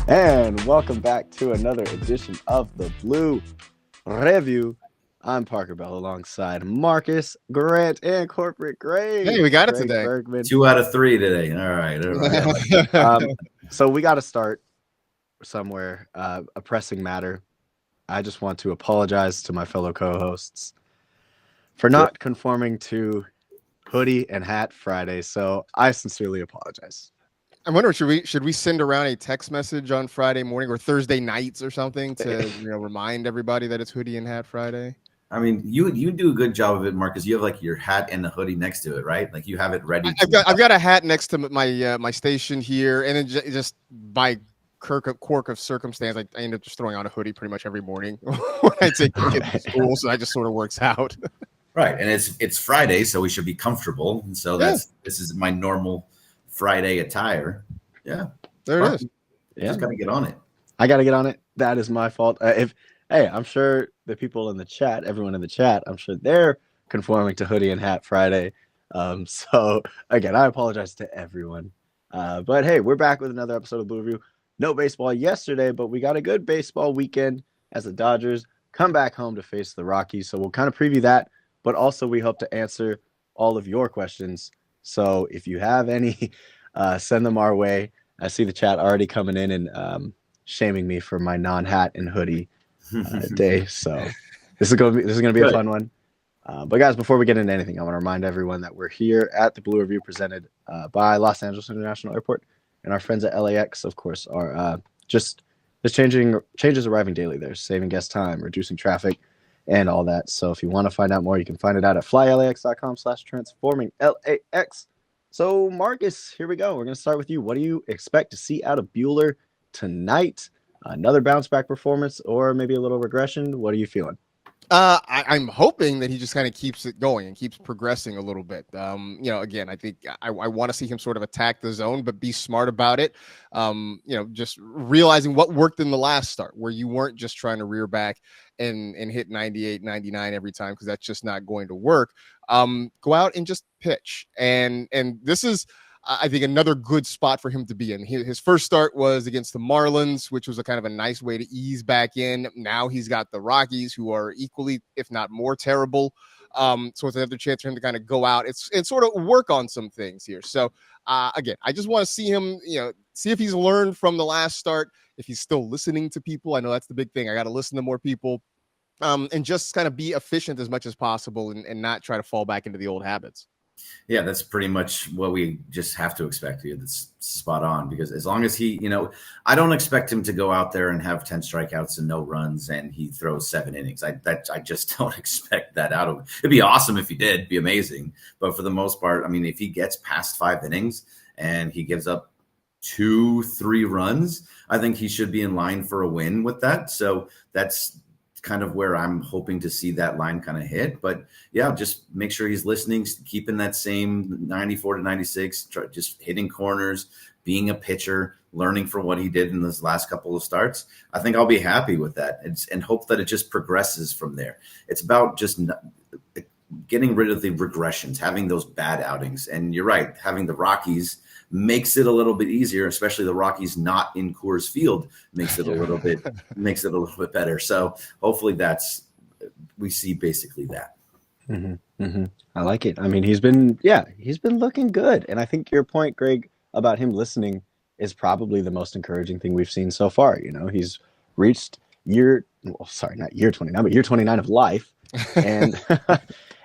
And welcome back to another edition of the Blue Review. I'm Parker Bell alongside Marcus, Grant, and Corporate Greg. Hey, we got it Greg today. Bergman. 2 out of 3 today. All right. So we got to start somewhere. A pressing matter. I just want to apologize to my fellow co-hosts for not conforming to hoodie and hat Friday. So I sincerely apologize. I'm wondering, should we send around a text message on Friday morning or Thursday nights or something to remind everybody that it's hoodie and hat Friday? I mean, you do a good job of it, Marcus. You have like your hat and the hoodie next to it, right? Like you have it ready. I've got a hat next to my station here, and then just by quirk of circumstance, I end up just throwing on a hoodie pretty much every morning when I take the kids to school. So that just sort of works out. Right, and it's Friday, so we should be comfortable. And so this is my normal Friday attire. Yeah, there it is. Yeah, just got to get on it. I got to get on it. That is my fault. I'm sure the people in the chat, everyone in the chat, I'm sure they're conforming to hoodie and hat Friday. So again, I apologize to everyone. But hey, we're back with another episode of Blue Review. No baseball yesterday, but we got a good baseball weekend as the Dodgers come back home to face the Rockies. So we'll kind of preview that, but also we hope to answer all of your questions. So if you have any, send them our way. I see the chat already coming in and shaming me for my non-hat and hoodie day. So this is gonna be a fun one. But guys, before we get into anything, I want to remind everyone that we're here at the Blue Review presented by Los Angeles International Airport, and our friends at LAX, of course, are just changes arriving daily there, saving guest time, reducing traffic, and all that. So if you want to find out more, you can find it out at flylax.com/transforminglax. So Marcus, here we go. We're going to start with you. What do you expect to see out of Buehler tonight? Another bounce back performance or maybe a little regression? What are you feeling? I'm hoping that he just kind of keeps it going and keeps progressing a little bit. Again, I think I want to see him sort of attack the zone, but be smart about it. Just realizing what worked in the last start where you weren't just trying to rear back and hit 98, 99 every time, because that's just not going to work. Go out and just pitch. And this is, I think, another good spot for him to be in. His first start was against the Marlins, which was a kind of a nice way to ease back in. Now he's got the Rockies, who are equally, if not more, terrible. So it's another chance for him to kind of go out and sort of work on some things here. So again, I just want to see him, see if he's learned from the last start, if he's still listening to people. I know that's the big thing. I got to listen to more people, and just kind of be efficient as much as possible and not try to fall back into the old habits. Yeah, that's pretty much what we just have to expect here. That's spot on, because as long as he, I don't expect him to go out there and have 10 strikeouts and no runs and he throws 7 innings. I just don't expect that out of him. It'd be awesome if he did, it'd be amazing. But for the most part, I mean, if he gets past 5 innings and he gives up 2-3 runs, I think he should be in line for a win with that. So that's kind of where I'm hoping to see that line kind of hit. But yeah, just make sure he's listening, keeping that same 94 to 96, just hitting corners, being a pitcher, learning from what he did in those last couple of starts. I think I'll be happy with that and hope that it just progresses from there. It's about just getting rid of the regressions, having those bad outings. And you're right, having the Rockies makes it a little bit easier, especially the Rockies not in Coors Field makes it a little bit better. So hopefully we see basically that. Mm-hmm, mm-hmm. I like it. I mean, he's been looking good. And I think your point, Greg, about him listening is probably the most encouraging thing we've seen so far. He's reached not year 29, but year 29 of life. And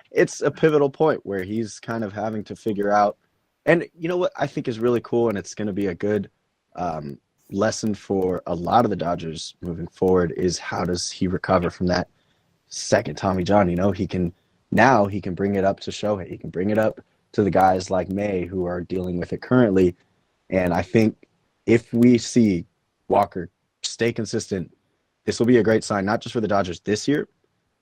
it's a pivotal point where he's kind of having to figure out. And you know what I think is really cool, and it's going to be a good lesson for a lot of the Dodgers moving forward, is how does he recover from that second Tommy John? He can bring it up to Shohei. He can bring it up to the guys like May who are dealing with it currently. And I think if we see Walker stay consistent, this will be a great sign, not just for the Dodgers this year.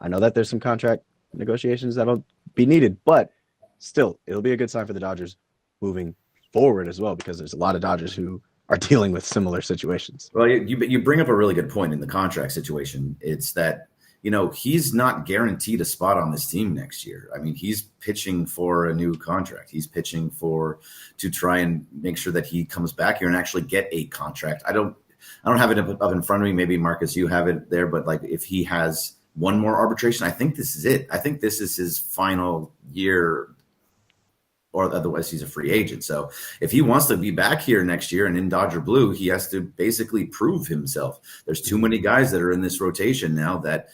I know that there's some contract negotiations that'll be needed, but still, it'll be a good sign for the Dodgers moving forward as well, because there's a lot of Dodgers who are dealing with similar situations. Well, you bring up a really good point in the contract situation. It's that, he's not guaranteed a spot on this team next year. I mean, he's pitching for a new contract. He's pitching to try and make sure that he comes back here and actually get a contract. I don't have it up in front of me. Maybe Marcus, you have it there, but like if he has one more arbitration, I think this is it. I think this is his final year, or otherwise he's a free agent. So if he wants to be back here next year and in Dodger blue, he has to basically prove himself. There's too many guys that are in this rotation now that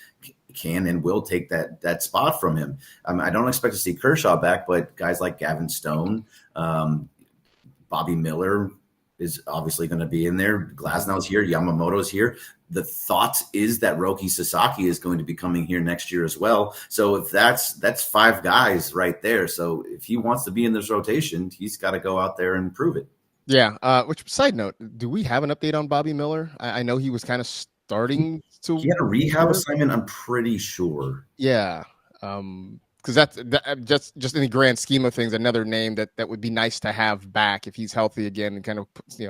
can and will take that spot from him. I don't expect to see Kershaw back, but guys like Gavin Stone, Bobby Miller is obviously going to be in there. Glasnow's here. Yamamoto's here. The thought is that Roki Sasaki is going to be coming here next year as well. So if that's 5 guys right there. So if he wants to be in this rotation, he's got to go out there and prove it. Yeah. Which, side note, do we have an update on Bobby Miller? I know he was kind of starting to. He had a rehab assignment, I'm pretty sure. Yeah. Because that's just in the grand scheme of things, another name that would be nice to have back if he's healthy again and kind of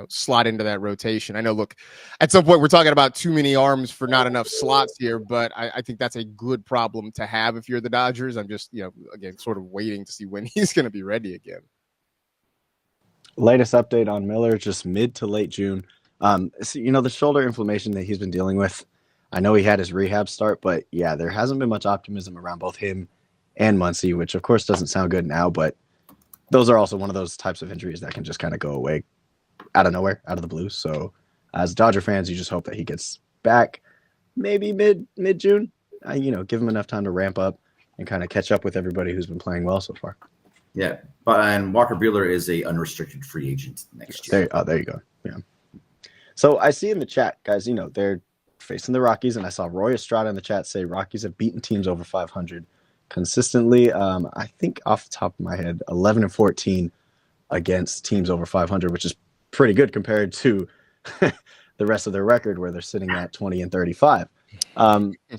slot into that rotation. I know, look, at some point we're talking about too many arms for not enough slots here, but I think that's a good problem to have if you're the Dodgers. I'm just again sort of waiting to see when he's going to be ready again. Latest update on Miller, just mid to late June. So, the shoulder inflammation that he's been dealing with. I know he had his rehab start, but yeah, there hasn't been much optimism around both him and Muncy, which of course doesn't sound good now, but those are also one of those types of injuries that can just kind of go away out of nowhere, out of the blue. So as Dodger fans, you just hope that he gets back maybe mid-June, give him enough time to ramp up and kind of catch up with everybody who's been playing well so far. Yeah, and Walker Buehler is a unrestricted free agent next year. There you go. Yeah. So I see in the chat, guys, they're facing the Rockies, and I saw Roy Estrada in the chat say Rockies have beaten teams over 500 consistently. I think off the top of my head, 11-14 against teams over 500, which is pretty good compared to the rest of their record where they're sitting at 20-35.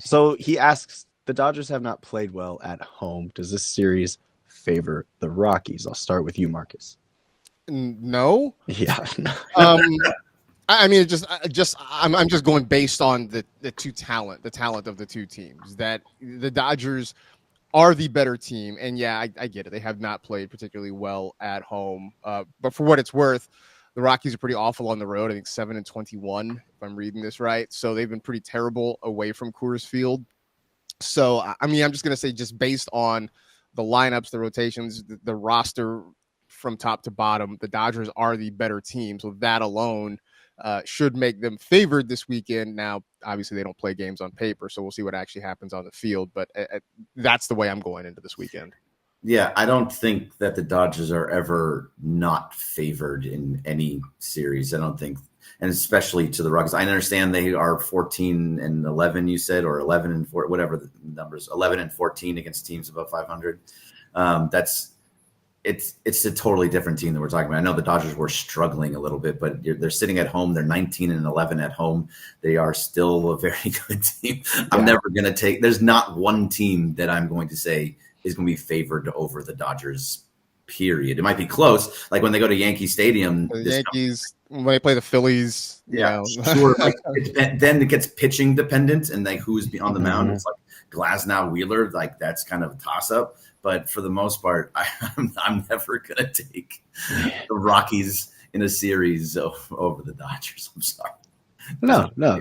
So he asks, the Dodgers have not played well at home. Does this series favor the Rockies? I'll start with you, Marcus. No. Yeah. I mean, I'm just going based on the talent of the two teams. That the Dodgers are the better team, and yeah, I get it. They have not played particularly well at home, but for what it's worth, the Rockies are pretty awful on the road. I think 7-21, if I'm reading this right. So they've been pretty terrible away from Coors Field. So I mean, I'm just gonna say, just based on the lineups, the rotations, the roster from top to bottom, the Dodgers are the better team. So that alone should make them favored this weekend. Now, obviously, they don't play games on paper, so we'll see what actually happens on the field. But that's the way I'm going into this weekend. Yeah, I don't think that the Dodgers are ever not favored in any series. I don't think, and especially to the Rockies. I understand they are 14-11, you said, or 11-4, whatever the numbers, 11-14 against teams above 500. It's a totally different team that we're talking about. I know the Dodgers were struggling a little bit, but they're sitting at home. They're 19-11 at home. They are still a very good team. I'm never going to take – there's not one team that I'm going to say is going to be favored over the Dodgers, period. It might be close. Like when they go to Yankee Stadium. The Yankees, when they play the Phillies. Yeah, sure. Then it gets pitching dependent and like who's on the mound. It's like Glasnow, Wheeler. Like that's kind of a toss-up. But for the most part, I'm never going to take the Rockies in a series over the Dodgers. I'm sorry. No,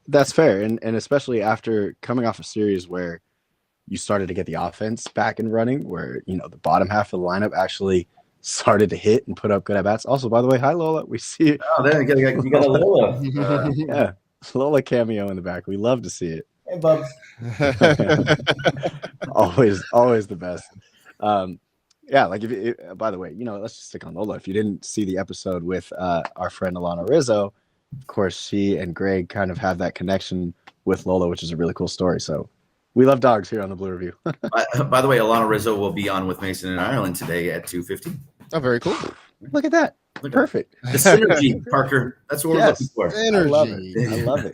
that's fair. And especially after coming off a series where you started to get the offense back and running, where, the bottom half of the lineup actually started to hit and put up good at-bats. Also, by the way, hi, Lola. We see it. Oh, there you got a Lola. Yeah, Lola cameo in the back. We love to see it. Hey, Bubs. always the best. Yeah, like by the way, let's just stick on Lola. If you didn't see the episode with our friend Alana Rizzo, of course, she and Greg kind of have that connection with Lola, which is a really cool story. So we love dogs here on the Blue Review. By the way, Alana Rizzo will be on with Mason in Ireland today at 2:15. Oh, very cool. Look at that. Perfect. The synergy, Parker. That's what we're looking for. Synergy. I love it.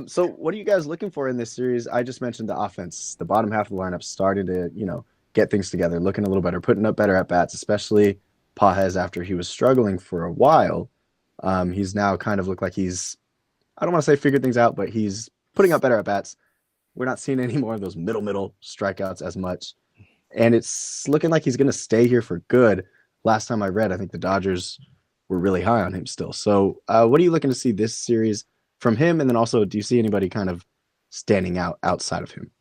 So what are you guys looking for in this series? I just mentioned the offense. The bottom half of the lineup started to, get things together, looking a little better, putting up better at-bats, especially Pages after he was struggling for a while. He's now kind of looked like he's, I don't want to say figured things out, but he's putting up better at-bats. We're not seeing any more of those middle strikeouts as much. And it's looking like he's going to stay here for good. Last time I read, I think the Dodgers were really high on him still. So what are you looking to see this series from him? And then also, do you see anybody kind of standing out outside of him?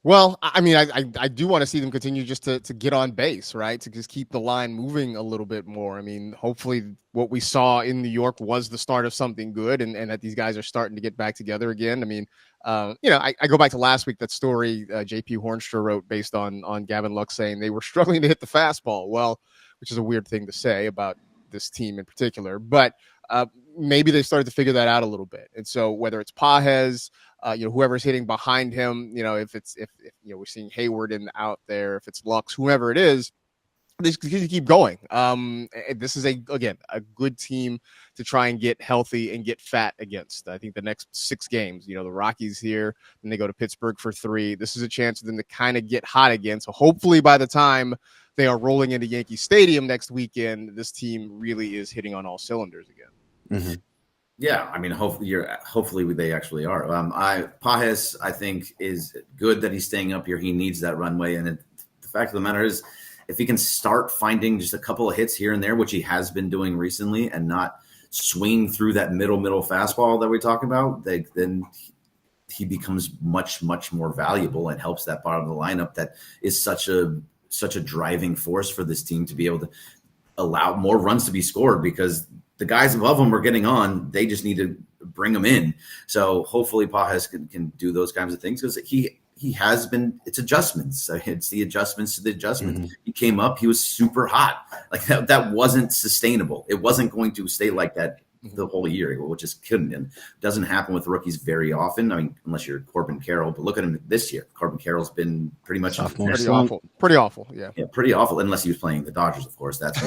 Well, I mean, I do want to see them continue just to get on base, right? To just keep the line moving a little bit more. I mean, hopefully what we saw in New York was the start of something good, and that these guys are starting to get back together again. I mean, I go back to last week, that story JP Hornstra wrote based on Gavin Lux saying they were struggling to hit the fastball. Well, which is a weird thing to say about this team in particular, but maybe they started to figure that out a little bit. And so whether it's Pages, whoever's hitting behind him, if we're seeing Hayward out there, if it's Lux, whoever it is, they just keep going. This is a good team to try and get healthy and get fat against. I think the next 6 games, the Rockies here, then they go to Pittsburgh for 3. This is a chance for them to kind of get hot again. So hopefully by the time they are rolling into Yankee Stadium next weekend, this team really is hitting on all cylinders again. Mm-hmm. Yeah, I mean, hopefully they actually are. Pages, I think, is good that he's staying up here. He needs that runway, and the fact of the matter is, if he can start finding just a couple of hits here and there, which he has been doing recently, and not swing through that middle fastball that we talk about, then he becomes much more valuable and helps that bottom of the lineup that is such a driving force for this team to be able to allow more runs to be scored, because the guys above them are getting on. They just need to bring them in. So hopefully Pages can do those kinds of things, because he has been. It's adjustments. It's the adjustments to the adjustments. Mm-hmm. He came up. He was super hot. Like that wasn't sustainable. It wasn't going to stay like that the whole year, which is couldn't. And doesn't happen with rookies very often. I mean, unless you're Corbin Carroll. But look at him this year. Corbin Carroll's been pretty much pretty awful. Pretty awful. Yeah, pretty awful. Unless he was playing the Dodgers, of course. That's.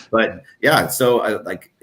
But yeah, so like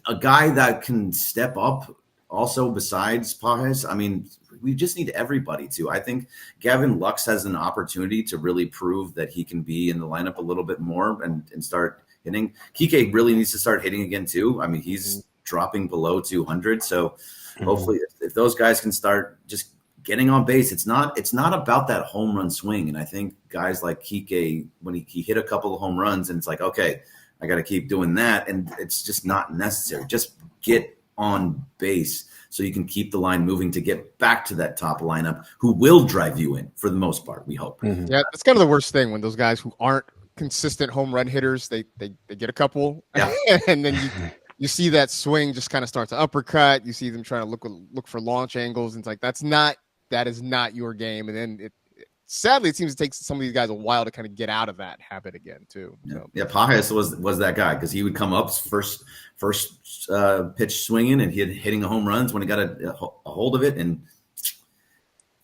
a guy that can step up also besides Pages. I mean, we just need everybody to. I think Gavin Lux has an opportunity to really prove that he can be in the lineup a little bit more and start hitting. Kike really needs to start hitting again too. I mean, he's dropping below 200. So hopefully if those guys can start just getting on base, it's not about that home run swing. And I think guys like Kike, when he hit a couple of home runs and it's like, okay, I got to keep doing that. And it's just not necessary. Just get on base so you can keep the line moving to get back to that top lineup who will drive you in for the most part, we hope. Mm-hmm. Yeah, that's kind of the worst thing when those guys who aren't consistent home run hitters, they get a couple, and then you see that swing just kind of start to uppercut. You see them trying to look for launch angles, and it's like that is not your game. And then sadly, it seems to take some of these guys a while to kind of get out of that habit again, too. Yeah, Pages was that guy, because he would come up first pitch swinging, and hitting home runs when he got a hold of it. And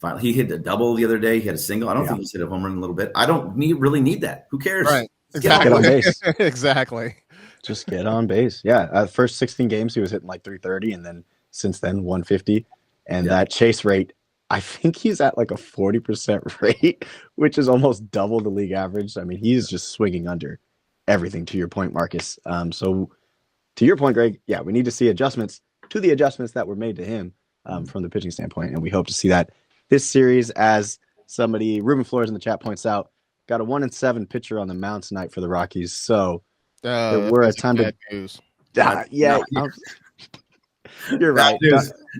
finally, he hit a double the other day. He had a single. I don't think he's hit a home run in a little bit. I don't really need that. Who cares? Right. Exactly. Get on base. Exactly. Just get on base. Yeah. First 16 games, he was hitting like 330, and then since then 150. And that chase rate, I think he's at like a 40% rate, which is almost double the league average. I mean, he's just swinging under everything, to your point, Marcus. So to your point, Greg, yeah, we need to see adjustments to the adjustments that were made to him from the pitching standpoint. And we hope to see that this series, as Ruben Flores in the chat points out, got a 1-7 pitcher on the mound tonight for the Rockies. So we're a time to news. You're right.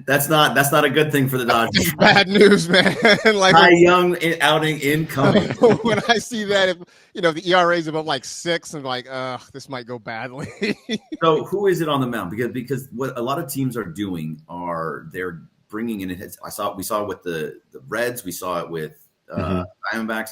That's not a good thing for the Dodgers. Bad news, man. Like Cy Young outing incoming. When I see that, if the ERA is about like 6, I'm like, this might go badly. So who is it on the mound? Because what a lot of teams are doing they're bringing in. We saw it with the Reds. We saw it with Diamondbacks.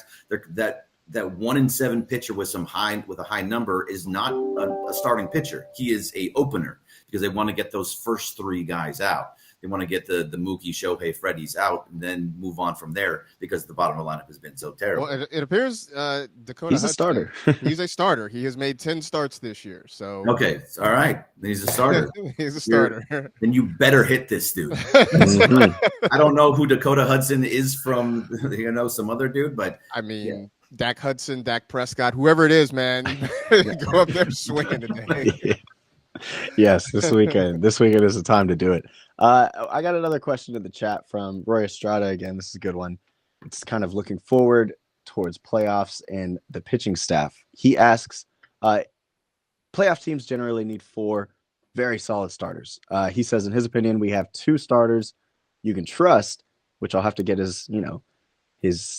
That 1-7 pitcher with a high number is not a starting pitcher. He is a opener, because they want to get those first 3 guys out. They want to get the Mookie, Shohei, Freddie's out, and then move on from there, because the bottom of the lineup has been so terrible. Well, it appears Dakota He's a starter. He's a starter. He has made 10 starts this year. So okay, all right. Then he's a starter. He's a starter. Then you better hit this dude. I don't know who Dakota Hudson is from, some other dude, but I mean, Dak Hudson, Dak Prescott, whoever it is, man, go up there swinging today. Yes, this weekend is the time to do it. I got another question in the chat from Roy Estrada. Again, this is a good one. It's kind of looking forward towards playoffs and the pitching staff. He asks, Playoff teams generally need 4 very solid starters. He says, in his opinion, we have 2 starters you can trust, which I'll have to get his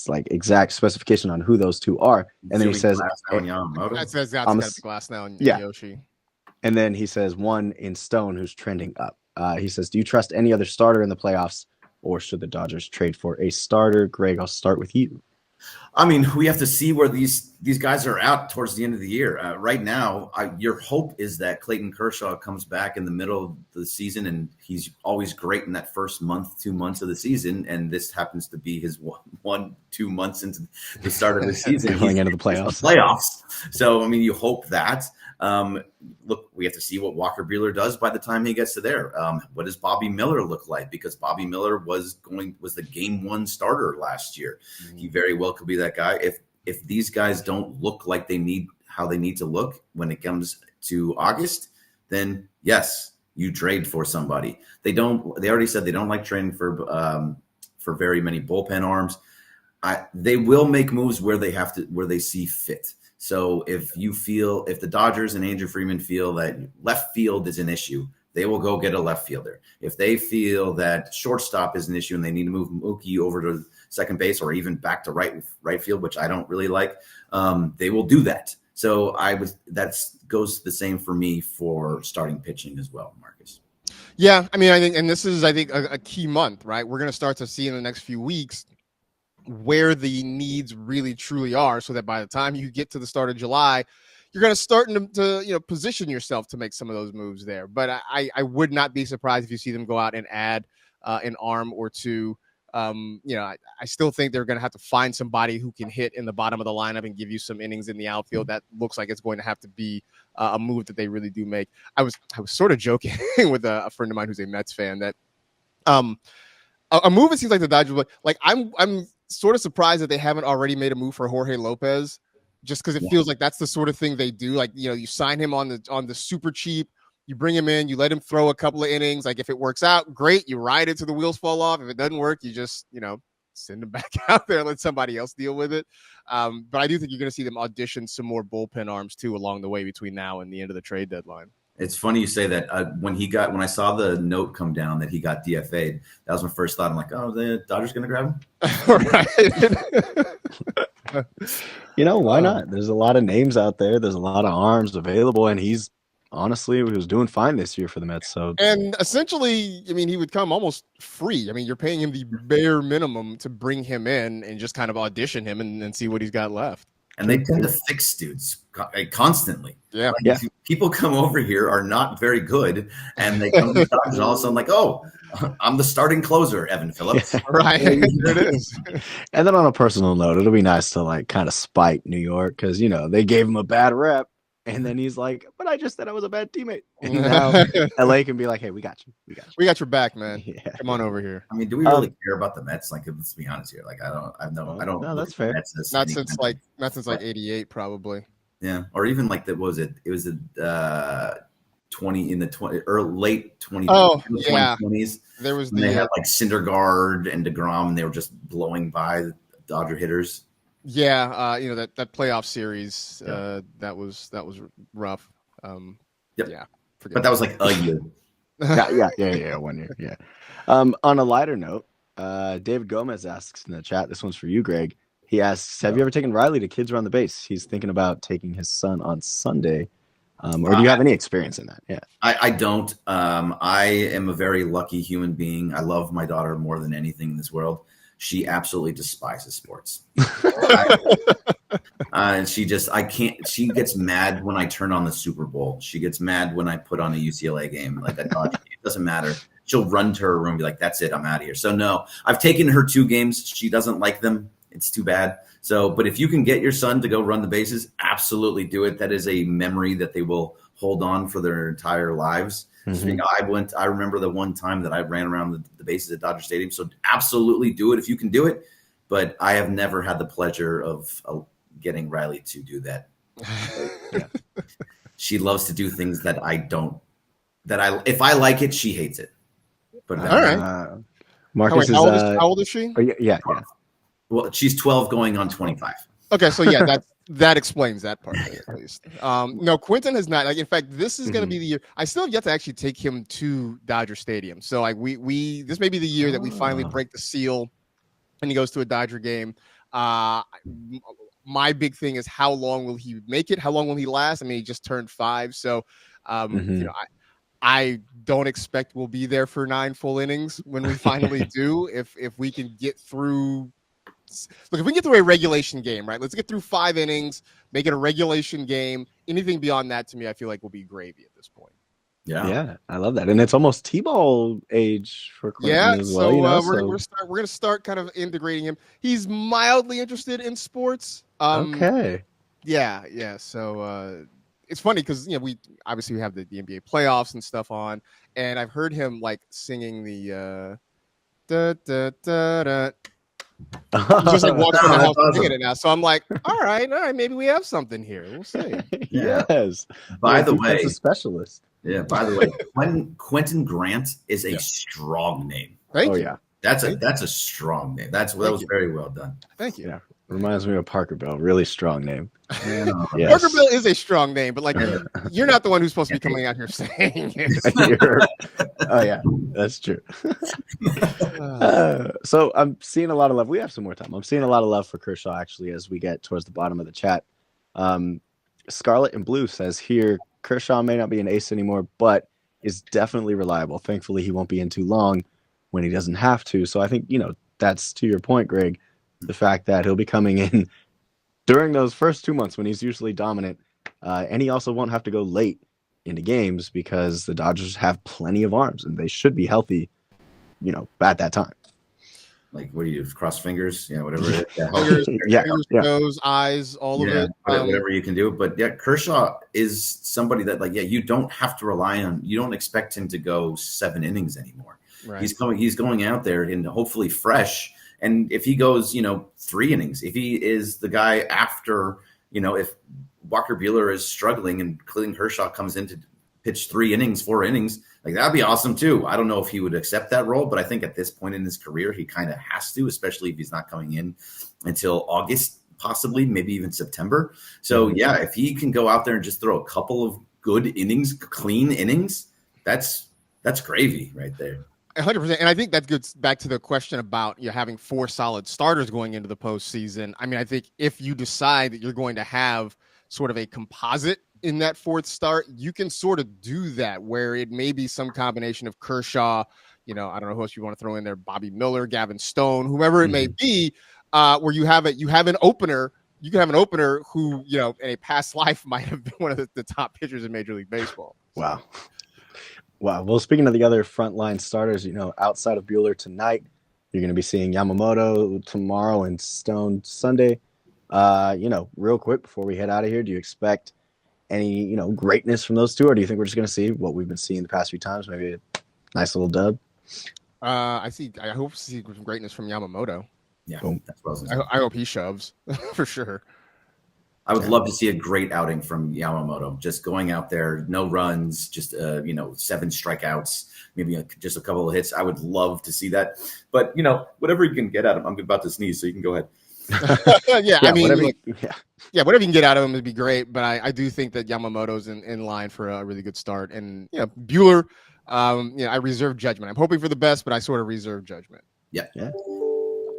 like exact specification on who those 2 are. And then he says, that's got to be Glass now and Yoshi. And then he says 1 in Stone who's trending up. He says, do you trust any other starter in the playoffs, or should the Dodgers trade for a starter? Greg, I'll start with you. I mean, we have to see where these guys are out towards the end of the year. Right now, your hope is that Clayton Kershaw comes back in the middle of the season, and he's always great in that first month, 2 months of the season. And this happens to be his 1-2 months into the start of the season. Going into the playoffs. So, I mean, you hope that. Look, we have to see what Walker Buehler does by the time he gets to there. What does Bobby Miller look like? Because Bobby Miller was the game 1 starter last year. Mm-hmm. He very well could be that guy. If these guys don't look like they need to look when it comes to August, then yes, you trade for somebody. They already said they don't like trading for very many bullpen arms. They will make moves where they see fit. So if the Dodgers and Andrew Freeman feel that left field is an issue, they will go get a left fielder. If they feel that shortstop is an issue and they need to move Mookie over to second base or even back to right field, which I don't really like, they will do that. So that goes the same for me for starting pitching as well, Marcus. Yeah, I mean, I think a key month, right? We're going to start to see in the next few weeks where the needs really truly are, so that by the time you get to the start of July, you're going to start to position yourself to make some of those moves there. But I would not be surprised if you see them go out and add an arm or 2. I still think they're going to have to find somebody who can hit in the bottom of the lineup and give you some innings in the outfield. That looks like it's going to have to be a move that they really do make. I was sort of joking with a friend of mine who's a Mets fan that a move it seems like the Dodgers like I'm sort of surprised that they haven't already made a move for Jorge Lopez, just because it feels like that's the sort of thing they do. Like, you sign him on the super cheap, you bring him in, you let him throw a couple of innings. Like, if it works out, great, you ride it till the wheels fall off. If it doesn't work, you just, send him back out there and let somebody else deal with it. But I do think you're going to see them audition some more bullpen arms too along the way between now and the end of the trade deadline. It's funny you say that. When I saw the note come down that he got DFA'd, that was my first thought. I'm like, oh, the Dodgers going to grab him? Why not? There's a lot of names out there. There's a lot of arms available, and he was doing fine this year for the Mets. So, and essentially, I mean, he would come almost free. I mean, you're paying him the bare minimum to bring him in and just kind of audition him and see what he's got left. And they tend to fix dudes constantly. Yeah. People come over here are not very good, and they come to the Dodgers and all of a sudden like, oh, I'm the starting closer, Evan Phillips. Yeah. Right. Here it is. And then on a personal note, it'll be nice to like kind of spite New York because, they gave him a bad rep. And then he's like, but I just said I was a bad teammate. And now LA can be like, hey, we got you. We got your back, man. Yeah. Come on over here. I mean, do we really care about the Mets? Like, let's be honest here. Like, I don't. No, that's fair. Not since like 88, probably. Yeah. Or even like that was it? It was the 20 in the 20 or late 20. Oh, the yeah. 2020s. There was they had like Syndergaard and DeGrom, and they were just blowing by the Dodger hitters. Yeah, that playoff series, that was rough. Yeah, but that was like a year. yeah, 1 year. Yeah. On a lighter note, David Gomez asks in the chat. This one's for you, Greg. He asks, "Have you ever taken Riley to Kids Around the Base? He's thinking about taking his son on Sunday. Or do you have any experience in that?" Yeah, I don't. I am a very lucky human being. I love my daughter more than anything in this world. She absolutely despises sports. And she gets mad when I turn on the Super Bowl. She gets mad when I put on a UCLA game. Like, it doesn't matter. She'll run to her room and be like, that's it, I'm out of here. So no, I've taken her 2 games. She doesn't like them. It's too bad. So, but if you can get your son to go run the bases, absolutely do it. That is a memory that they will hold on for their entire lives. Mm-hmm. I remember the one time that I ran around the bases at Dodger Stadium. So absolutely do it if you can do it. But I have never had the pleasure of getting Riley to do that. Yeah. She loves to do things that I don't. If I like it, she hates it. But all right. Marcus how old is she? Yeah. Well, she's 12 going on 25. Okay, so yeah, That explains that part of it, at least. No, Quentin has not. Like, in fact, this is going to be the year. I still have yet to actually take him to Dodger Stadium. So, like, we this may be the year that we finally break the seal, and he goes to a Dodger game. My big thing is how long will he make it? How long will he last? I mean, he just turned 5, so you know, I don't expect we'll be there for 9 full innings when we finally do. If we can get through. Look, if we can get through a regulation game, right? Let's get through 5 innings, make it a regulation game. Anything beyond that, to me, I feel like will be gravy at this point. Yeah, I love that, and it's almost T-ball age for Clinton as well. We're gonna start kind of integrating him. He's mildly interested in sports. Okay. Yeah. So it's funny because we obviously have the NBA playoffs and stuff on, and I've heard him like singing the da da da da. He's just like walking around the house singing it now. So I'm like, all right, maybe we have something here. We'll see. Yes. By the way, a specialist. Yeah. By the way, Quentin Grant is a strong name. Thank you. Yeah. That's a strong name. That was very well done. Thank you. Yeah. Reminds me of Parker Bell. Really strong name. Yes. Parker Bell is a strong name, but like you're not the one who's supposed to be coming out here saying it. Oh yeah, that's true. So I'm seeing a lot of love. We have some more time. I'm seeing a lot of love for Kershaw actually as we get towards the bottom of the chat. Scarlet and Blue says here Kershaw may not be an ace anymore, but is definitely reliable. Thankfully, he won't be in too long when he doesn't have to. So I think that's to your point, Greg. The fact that he'll be coming in during those first 2 months when he's usually dominant, and he also won't have to go late into games because the Dodgers have plenty of arms and they should be healthy, at that time. Like, what do you cross fingers? Whatever it is. Fingers, nose, eyes, all of it. Whatever you can do. But yeah, Kershaw is somebody that you don't have to rely on. You don't expect him to go 7 innings anymore. Right. He's going out there and hopefully fresh. And if he goes, 3 innings, if he is the guy after, if Walker Buehler is struggling and Clayton Kershaw comes in to pitch 3 innings, 4 innings, like that'd be awesome too. I don't know if he would accept that role, but I think at this point in his career, he kind of has to, especially if he's not coming in until August, possibly, maybe even September. So yeah, if he can go out there and just throw a couple of good innings, clean innings, that's gravy right there. 100%. And I think that gets back to the question about having 4 solid starters going into the postseason. I mean, I think if you decide that you're going to have sort of a composite in that 4th start, you can sort of do that where it may be some combination of Kershaw, I don't know who else you want to throw in there, Bobby Miller, Gavin Stone, whoever it may be, where you have an opener. You can have an opener who, in a past life might have been one of the top pitchers in Major League Baseball. Wow. Well, speaking of the other frontline starters, outside of Buehler tonight, you're going to be seeing Yamamoto tomorrow and Stone Sunday. Real quick before we head out of here, do you expect any, greatness from those two, or do you think we're just going to see what we've been seeing the past few times, maybe a nice little dub? I hope to see some greatness from Yamamoto. Yeah, that's what I hope he shoves for sure. I would love to see a great outing from Yamamoto, just going out there, no runs, just 7 strikeouts, maybe just a couple of hits. I would love to see that, but whatever you can get out of him. I'm about to sneeze, so you can go ahead. I mean, whatever you can get out of him would be great, but I do think that Yamamoto's in line for a really good start, and Buehler, I reserve judgment. I'm hoping for the best, but I sort of reserve judgment. Yeah.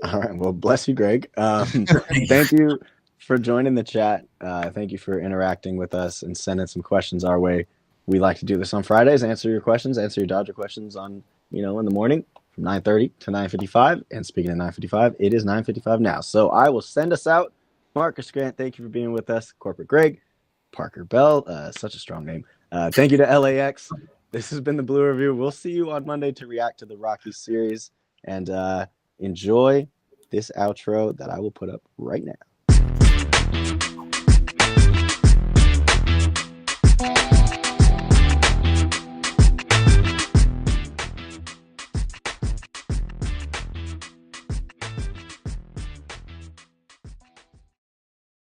All right. Well, bless you, Greg. Thank you for joining the chat. Thank you for interacting with us and sending some questions our way. We like to do this on Fridays, answer your Dodger questions on, in the morning from 9:30 to 9:55. And speaking of 9:55, it is 9:55 now. So I will send us out. Marcus Grant, thank you for being with us. Corporate Greg, Parker Bell, such a strong name. Thank you to LAX. This has been the Blue Review. We'll see you on Monday to react to the Rockies series. And enjoy this outro that I will put up right now.